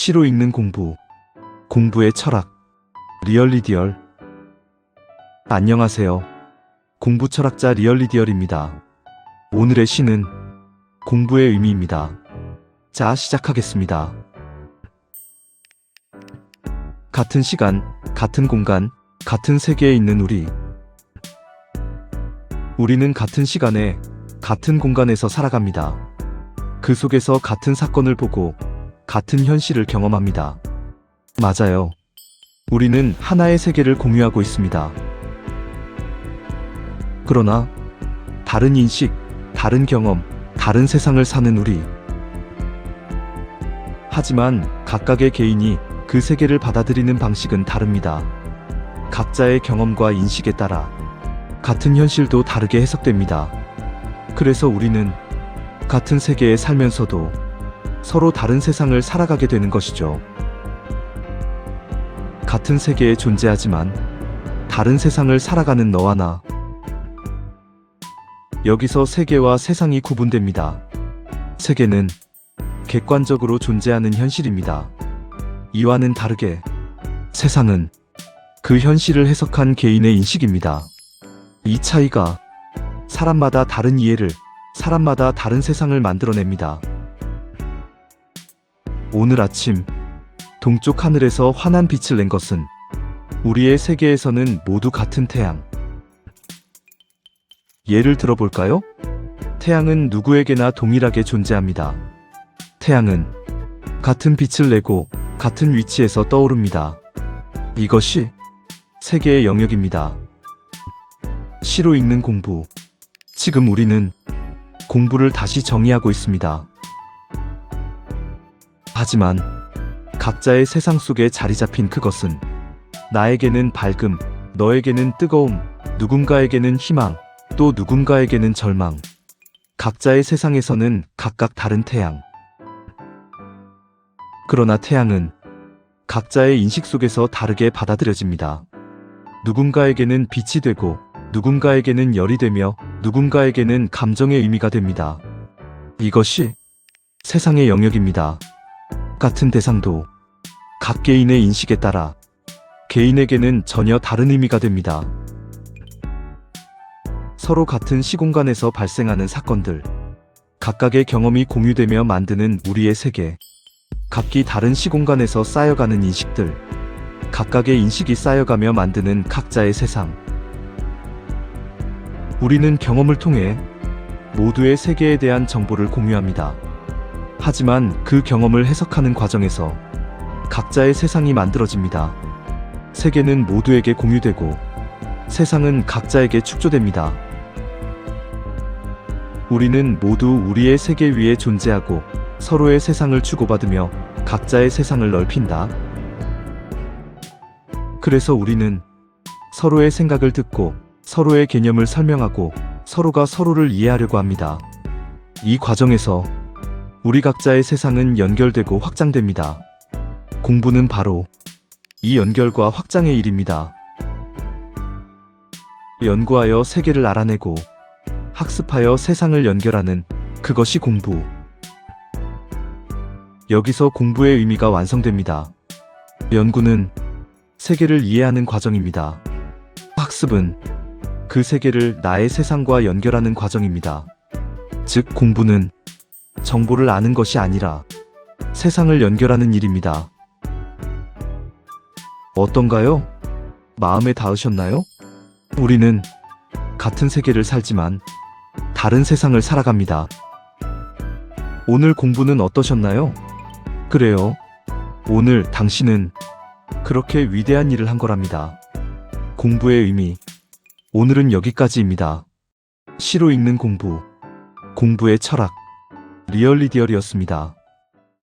시로 읽는 공부, 공부의 철학, 리얼리디얼. 안녕하세요. 공부 철학자 리얼리디얼입니다. 오늘의 시는 공부의 의미입니다. 자, 시작하겠습니다. 같은 시간, 같은 공간, 같은 세계에 있는 우리는 같은 시간에, 같은 공간에서 살아갑니다. 그 속에서 같은 사건을 보고 같은 현실을 경험합니다. 맞아요. 우리는 하나의 세계를 공유하고 있습니다. 그러나 다른 인식, 다른 경험, 다른 세상을 사는 하지만 각각의 개인이 그 세계를 받아들이는 방식은 다릅니다. 각자의 경험과 인식에 따라 같은 현실도 다르게 해석됩니다. 그래서 우리는 같은 세계에 살면서도 서로 다른 세상을 살아가게 되는 것이죠. 같은 세계에 존재하지만 다른 세상을 살아가는 너와 나. 여기서 세계와 세상이 구분됩니다. 세계는 객관적으로 존재하는 현실입니다. 이와는 다르게 세상은 그 현실을 해석한 개인의 인식입니다. 이 차이가 사람마다 다른 이해를, 사람마다 다른 세상을 만들어냅니다. 오늘 아침 동쪽 하늘에서 환한 빛을 낸 것은 우리의 세계에서는 모두 같은 태양. 예를 들어볼까요? 태양은 누구에게나 동일하게 존재합니다. 태양은 같은 빛을 내고 같은 위치에서 떠오릅니다. 이것이 세계의 영역입니다. 시로 읽는 공부. 지금 우리는 공부를 다시 정의하고 있습니다. 하지만 각자의 세상 속에 자리 잡힌 그것은 나에게는 밝음, 너에게는 뜨거움, 누군가에게는 희망, 또 누군가에게는 절망. 각자의 세상에서는 각각 다른 태양. 그러나 태양은 각자의 인식 속에서 다르게 받아들여집니다. 누군가에게는 빛이 되고 누군가에게는 열이 되며 누군가에게는 감정의 의미가 됩니다. 이것이 세상의 영역입니다. 같은 대상도 각 개인의 인식에 따라 개인에게는 전혀 다른 의미가 됩니다. 서로 같은 시공간에서 발생하는 사건들, 각각의 경험이 공유되며 만드는 우리의 세계, 각기 다른 시공간에서 쌓여가는 인식들, 각각의 인식이 쌓여가며 만드는 각자의 세상. 우리는 경험을 통해 모두의 세계에 대한 정보를 공유합니다. 하지만 그 경험을 해석하는 과정에서 각자의 세상이 만들어집니다. 세계는 모두에게 공유되고 세상은 각자에게 축조됩니다. 우리는 모두 우리의 세계 위에 존재하고 서로의 세상을 주고받으며 각자의 세상을 넓힌다. 그래서 우리는 서로의 생각을 듣고 서로의 개념을 설명하고 서로가 서로를 이해하려고 합니다. 이 과정에서 우리 각자의 세상은 연결되고 확장됩니다. 공부는 바로 이 연결과 확장의 일입니다. 연구하여 세계를 알아내고 학습하여 세상을 연결하는 그것이 공부. 여기서 공부의 의미가 완성됩니다. 연구는 세계를 이해하는 과정입니다. 학습은 그 세계를 나의 세상과 연결하는 과정입니다. 즉, 공부는 정보를 아는 것이 아니라 세상을 연결하는 일입니다. 어떤가요? 마음에 닿으셨나요? 우리는 같은 세계를 살지만 다른 세상을 살아갑니다. 오늘 공부는 어떠셨나요? 그래요. 오늘 당신은 그렇게 위대한 일을 한 거랍니다. 공부의 의미. 오늘은 여기까지입니다. 시로 읽는 공부, 공부의 철학, 리얼리디얼이었습니다.